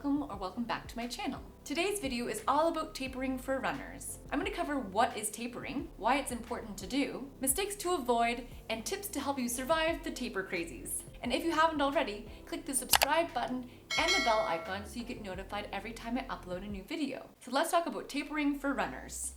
welcome or welcome back to my channel. Today's video is all about tapering for runners. I'm going to cover what is tapering, why it's important to do, mistakes to avoid, and tips to help you survive the taper crazies. And if you haven't already, click the subscribe button and the bell icon so you get notified every time I upload a new video. So let's talk about tapering for runners.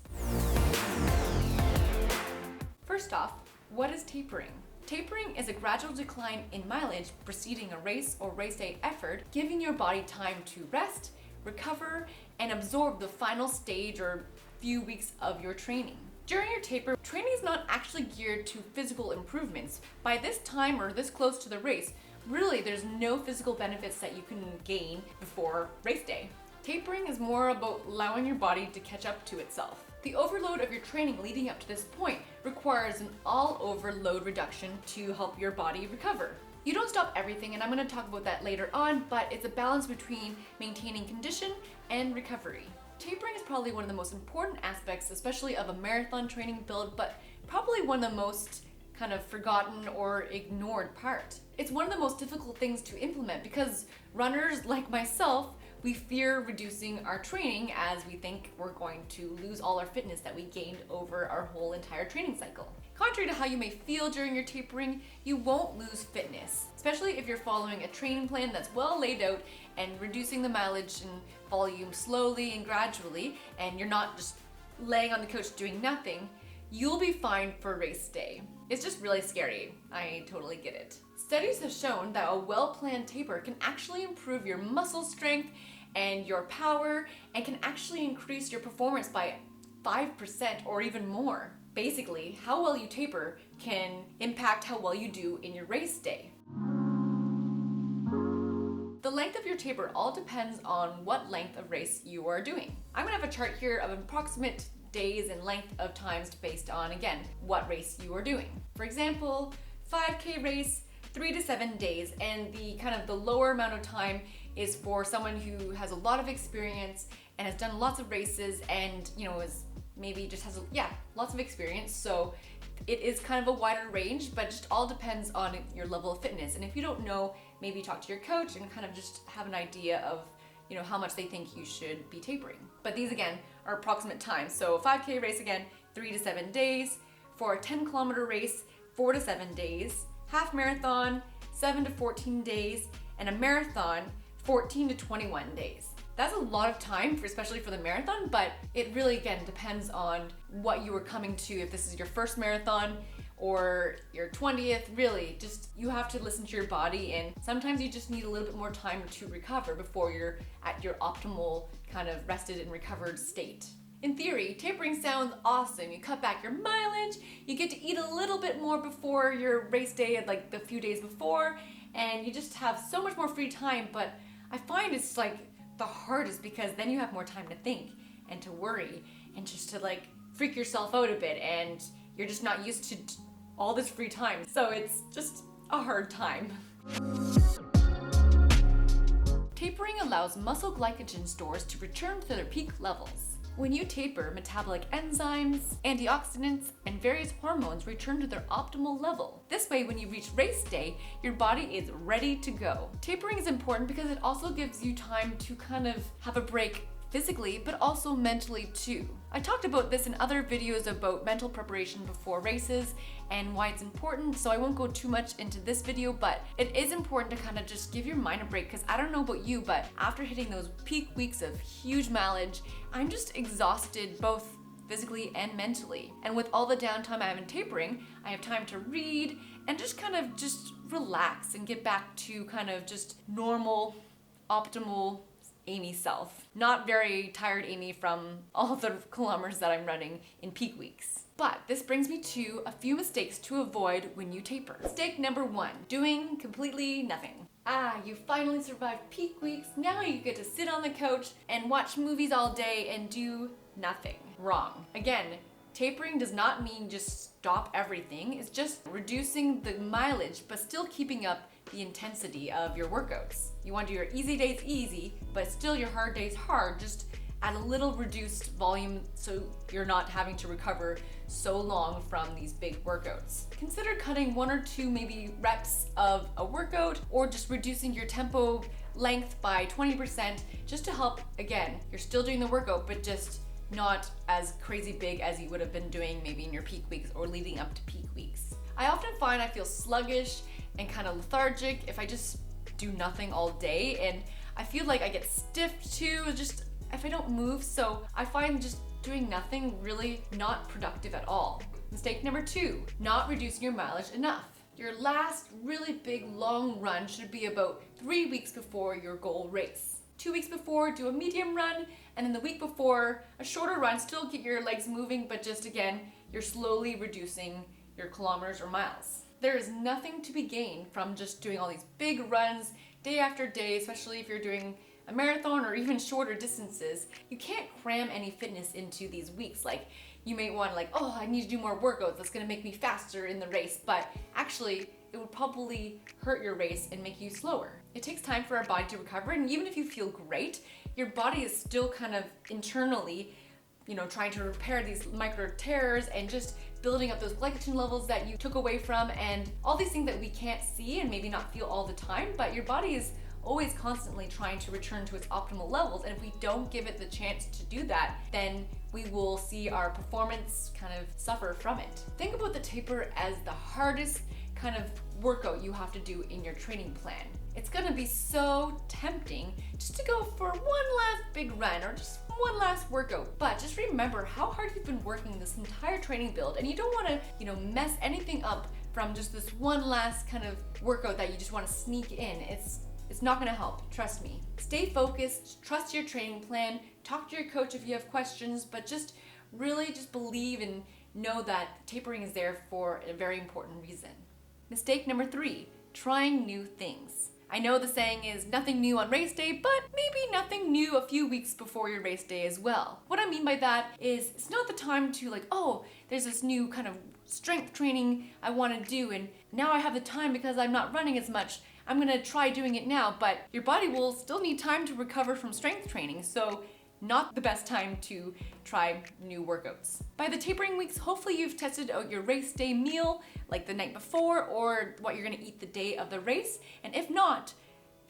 First off, what is tapering? Tapering is a gradual decline in mileage preceding a race or race day effort, giving your body time to rest, recover, and absorb the final stage or few weeks of your training. During your taper, training is not actually geared to physical improvements. By this time or this close to the race, really there's no physical benefits that you can gain before race day. Tapering is more about allowing your body to catch up to itself. The overload of your training leading up to this point requires an all-over load reduction to help your body recover. You don't stop everything, and I'm going to talk about that later on, but it's a balance between maintaining condition and recovery. Tapering is probably one of the most important aspects, especially of a marathon training build, but probably one of the most kind of forgotten or ignored part. It's one of the most difficult things to implement because runners like myself, we fear reducing our training as we think we're going to lose all our fitness that we gained over our whole entire training cycle. Contrary to how you may feel during your tapering, you won't lose fitness, especially if you're following a training plan that's well laid out and reducing the mileage and volume slowly and gradually, and you're not just laying on the couch doing nothing. You'll be fine for race day. It's just really scary. I totally get it. Studies have shown that a well-planned taper can actually improve your muscle strength and your power and can actually increase your performance by 5% or even more. Basically, how well you taper can impact how well you do in your race day. The length of your taper all depends on what length of race you are doing. I'm gonna have a chart here of approximate days and length of times based on, again, what race you are doing. For example, 5K race, 3 to 7 days, and the lower amount of time is for someone who has a lot of experience and has done lots of races and is maybe just has lots of experience. So it is kind of a wider range, but just all depends on your level of fitness. And if you don't know, maybe talk to your coach and kind of just have an idea of how much they think you should be tapering. But these again are approximate times. So 5K race again, 3 to 7 days. For a 10-kilometer race, 4 to 7 days. Half marathon, 7 to 14 days. And a marathon, 14 to 21 days. That's a lot of time, especially for the marathon, but it really, again, depends on what you are coming to. If this is your first marathon or your 20th, really, just you have to listen to your body, and sometimes you just need a little bit more time to recover before you're at your optimal kind of rested and recovered state. In theory, tapering sounds awesome. You cut back your mileage, you get to eat a little bit more before your race day, like the few days before, and you just have so much more free time, but I find it's like the hardest because then you have more time to think and to worry and just to freak yourself out a bit, and you're just not used to all this free time. So it's just a hard time. Tapering allows muscle glycogen stores to return to their peak levels. When you taper, metabolic enzymes, antioxidants, and various hormones return to their optimal level. This way, when you reach race day, your body is ready to go. Tapering is important because it also gives you time to kind of have a break physically, but also mentally too. I talked about this in other videos about mental preparation before races and why it's important, so I won't go too much into this video, but it is important to kind of just give your mind a break, because I don't know about you, but after hitting those peak weeks of huge mileage, I'm just exhausted both physically and mentally. And with all the downtime I have in tapering, I have time to read and just kind of just relax and get back to kind of just normal, optimal Amy self. Not very tired Amy from all the kilometers that I'm running in peak weeks. But this brings me to a few mistakes to avoid when you taper. Mistake number 1, doing completely nothing. You finally survived peak weeks. Now you get to sit on the couch and watch movies all day and do nothing. Wrong. Again, tapering does not mean just stop everything. It's just reducing the mileage, but still keeping up the intensity of your workouts. You want to do your easy days easy, but still your hard days hard, just at a little reduced volume so you're not having to recover so long from these big workouts. Consider cutting 1 or 2 maybe reps of a workout, or just reducing your tempo length by 20% just to help, again, you're still doing the workout, but just not as crazy big as you would have been doing maybe in your peak weeks or leading up to peak weeks. I often find I feel sluggish and kind of lethargic if I just do nothing all day, and I feel like I get stiff too, just if I don't move, so I find just doing nothing really not productive at all. Mistake number 2, not reducing your mileage enough. Your last really big long run should be about 3 weeks before your goal race. 2 weeks before, do a medium run, and then the week before, a shorter run, still get your legs moving, but just again, you're slowly reducing your kilometers or miles. There is nothing to be gained from just doing all these big runs day after day, especially if you're doing a marathon or even shorter distances. You can't cram any fitness into these weeks. Like, you may want oh, I need to do more workouts, that's gonna make me faster in the race, but actually, it would probably hurt your race and make you slower. It takes time for our body to recover, and even if you feel great, your body is still kind of internally, trying to repair these micro tears and just building up those glycogen levels that you took away from, and all these things that we can't see and maybe not feel all the time, but your body is always constantly trying to return to its optimal levels, and if we don't give it the chance to do that, then we will see our performance kind of suffer from it. Think about the taper as the hardest kind of workout you have to do in your training plan. It's gonna be so tempting just to go for one last big run or just one last workout, but just remember how hard you've been working this entire training build, and you don't want to mess anything up from just this one last kind of workout that you just want to sneak in. It's not gonna help, trust me. Stay focused, trust your training plan, talk to your coach if you have questions, but just really just believe and know that tapering is there for a very important reason. Mistake number 3, trying new things. I know the saying is nothing new on race day, but maybe nothing new a few weeks before your race day as well. What I mean by that is it's not the time to oh, there's this new kind of strength training I want to do, and now I have the time because I'm not running as much. I'm gonna try doing it now, but your body will still need time to recover from strength training, so not the best time to try new workouts. By the tapering weeks, hopefully you've tested out your race day meal, like the night before, or what you're gonna eat the day of the race, and if not,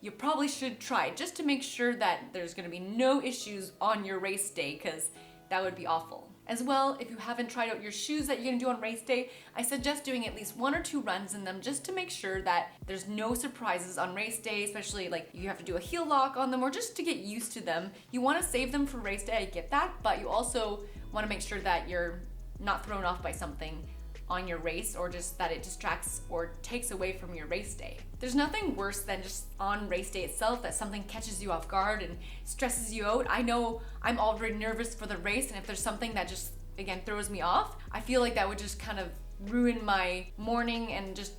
you probably should try just to make sure that there's gonna be no issues on your race day, because that would be awful. As well, if you haven't tried out your shoes that you're gonna do on race day, I suggest doing at least 1 or 2 runs in them just to make sure that there's no surprises on race day, especially you have to do a heel lock on them or just to get used to them. You wanna save them for race day, I get that, but you also wanna make sure that you're not thrown off by something on your race, or just that it distracts or takes away from your race day. There's nothing worse than just on race day itself that something catches you off guard and stresses you out. I know I'm already nervous for the race, and if there's something that just, again, throws me off, I feel like that would just kind of ruin my morning and just,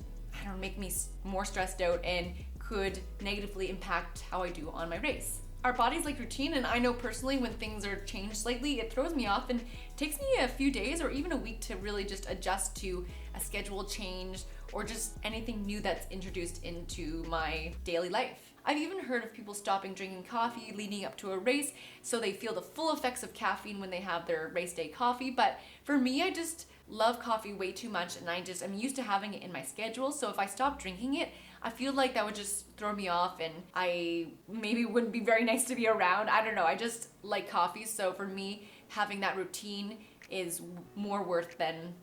make me more stressed out and could negatively impact how I do on my race. Our bodies like routine, and I know personally when things are changed slightly, it throws me off and takes me a few days or even a week to really just adjust to a schedule change or just anything new that's introduced into my daily life. I've even heard of people stopping drinking coffee leading up to a race so they feel the full effects of caffeine when they have their race day coffee, but for me, I just love coffee way too much, and I'm used to having it in my schedule, so if I stop drinking it, I feel like that would just throw me off and I maybe wouldn't be very nice to be around. I don't know, I just like coffee, so for me, having that routine is more worth than,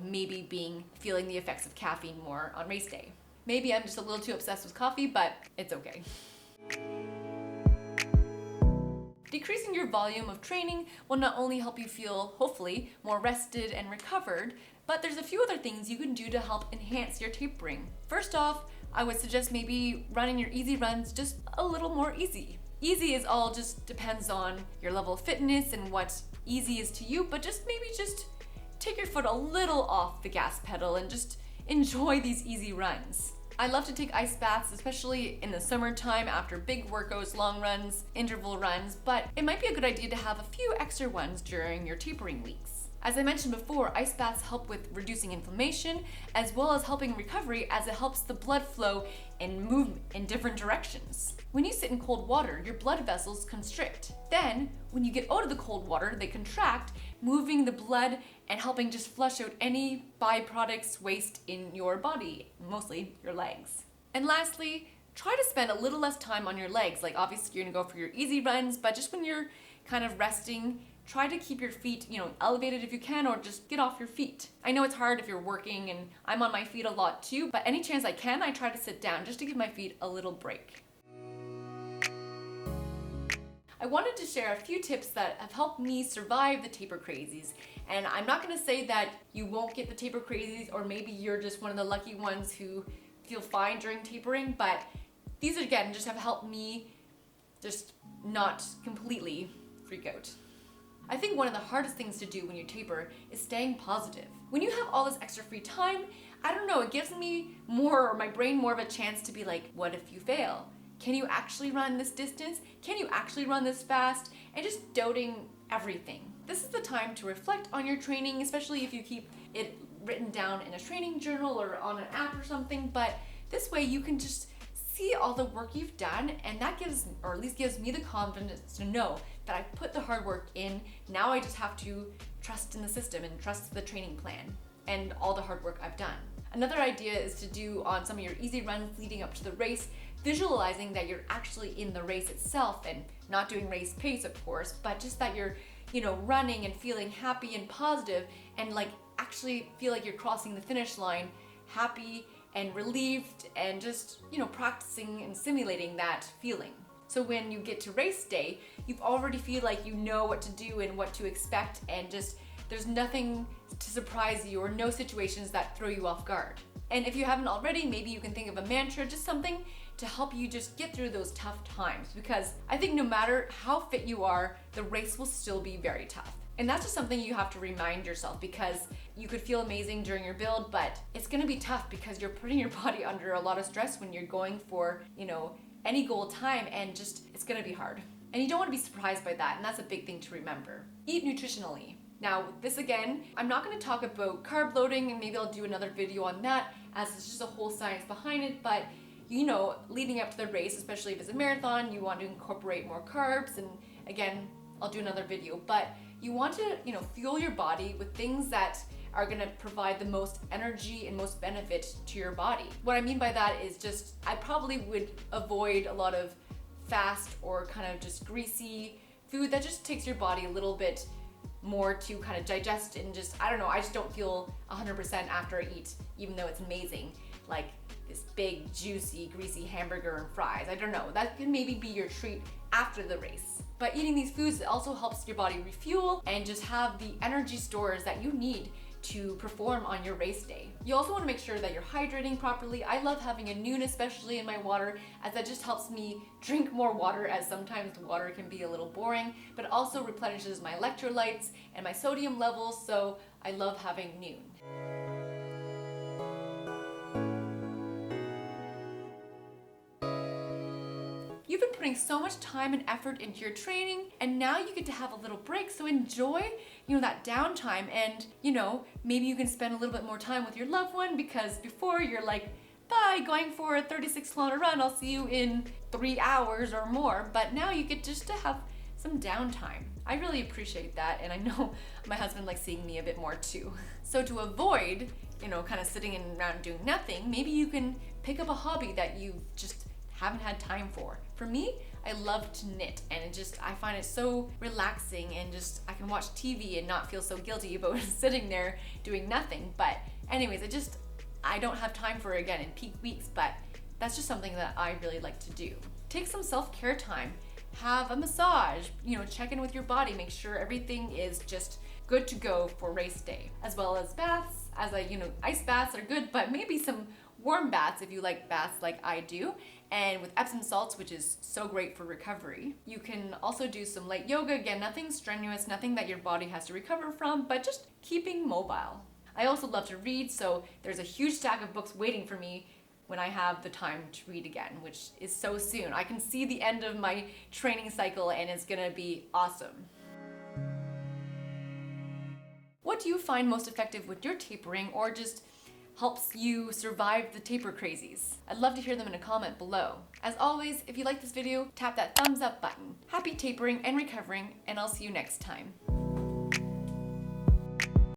maybe feeling the effects of caffeine more on race day. Maybe I'm just a little too obsessed with coffee, but it's okay. Decreasing your volume of training will not only help you feel, hopefully, more rested and recovered, but there's a few other things you can do to help enhance your tapering. First off, I would suggest maybe running your easy runs just a little more easy. Easy is all just depends on your level of fitness and what easy is to you, but just take your foot a little off the gas pedal and just enjoy these easy runs. I love to take ice baths, especially in the summertime after big workouts, long runs, interval runs, but it might be a good idea to have a few extra ones during your tapering weeks. As I mentioned before, ice baths help with reducing inflammation as well as helping recovery, as it helps the blood flow and move in different directions. When you sit in cold water, your blood vessels constrict. Then, when you get out of the cold water, they contract, moving the blood and helping just flush out any byproducts, waste in your body, mostly your legs. And lastly, try to spend a little less time on your legs. Like obviously you're gonna go for your easy runs, but just when you're kind of resting, try to keep your feet, elevated if you can, or just get off your feet. I know it's hard if you're working, and I'm on my feet a lot too, but any chance I can, I try to sit down just to give my feet a little break. I wanted to share a few tips that have helped me survive the taper crazies. And I'm not gonna say that you won't get the taper crazies, or maybe you're just one of the lucky ones who feel fine during tapering, but these again just have helped me just not completely freak out. I think one of the hardest things to do when you taper is staying positive. When you have all this extra free time, I don't know, it gives me more, or my brain more of a chance to be like, what if you fail? Can you actually run this distance? Can you actually run this fast? And just doubting everything. This is the time to reflect on your training, especially if you keep it written down in a training journal or on an app or something, but this way you can just see all the work you've done, and that gives, or at least gives me the confidence to know that I put the hard work in. Now I just have to trust in the system and trust the training plan and all the hard work I've done. Another idea is to do on some of your easy runs leading up to the race, visualizing that you're actually in the race itself, and not doing race pace of course, but just that you're running and feeling happy and positive, and like actually feel like you're crossing the finish line happy and relieved, and just practicing and simulating that feeling. So when you get to race day, you already feel like you know what to do and what to expect, and just there's nothing to surprise you or no situations that throw you off guard. And if you haven't already, maybe you can think of a mantra, just something to help you just get through those tough times, because I think no matter how fit you are, the race will still be very tough. And that's just something you have to remind yourself, because you could feel amazing during your build, but it's gonna be tough because you're putting your body under a lot of stress when you're going for, any goal time, and just, it's gonna be hard. And you don't wanna be surprised by that, and that's a big thing to remember. Eat nutritionally. Now, this again, I'm not gonna talk about carb loading, and maybe I'll do another video on that, as it's just a whole science behind it, but leading up to the race, especially if it's a marathon, you want to incorporate more carbs, and again, I'll do another video, but you want to, fuel your body with things that are gonna provide the most energy and most benefit to your body. What I mean by that is just, I probably would avoid a lot of fast or kind of just greasy food that just takes your body a little bit more to kind of digest, and just, I don't know, I just don't feel 100% after I eat, even though it's amazing. Like this big, juicy, greasy hamburger and fries. I don't know, that can maybe be your treat after the race. But eating these foods, it also helps your body refuel and just have the energy stores that you need to perform on your race day. You also want to make sure that you're hydrating properly. I love having a Nuun especially in my water, as that just helps me drink more water, as sometimes the water can be a little boring, but it also replenishes my electrolytes and my sodium levels, so I love having Nuun. You've been putting so much time and effort into your training, and now you get to have a little break, so enjoy, that downtime, and, maybe you can spend a little bit more time with your loved one, because before you're like, bye, going for a 36-kilometer run, I'll see you in 3 hours or more, but now you get just to have some downtime. I really appreciate that, and I know my husband likes seeing me a bit more too. So to avoid, kind of sitting around doing nothing, maybe you can pick up a hobby that you just haven't had time for. For me, I love to knit, and I find it so relaxing, and just I can watch TV and not feel so guilty about sitting there doing nothing. But anyways, I don't have time for it again in peak weeks, but that's just something that I really like to do. Take some self-care time, have a massage, check in with your body, make sure everything is just good to go for race day, as well as baths. Ice baths are good, but maybe some warm baths if you like baths like I do, and with Epsom salts, which is so great for recovery. You can also do some light yoga, again, nothing strenuous, nothing that your body has to recover from, but just keeping mobile. I also love to read, so there's a huge stack of books waiting for me when I have the time to read again, which is so soon. I can see the end of my training cycle, and it's gonna be awesome. What do you find most effective with your tapering, or just helps you survive the taper crazies? I'd love to hear them in a comment below. As always, if you like this video, tap that thumbs up button. Happy tapering and recovering, and I'll see you next time.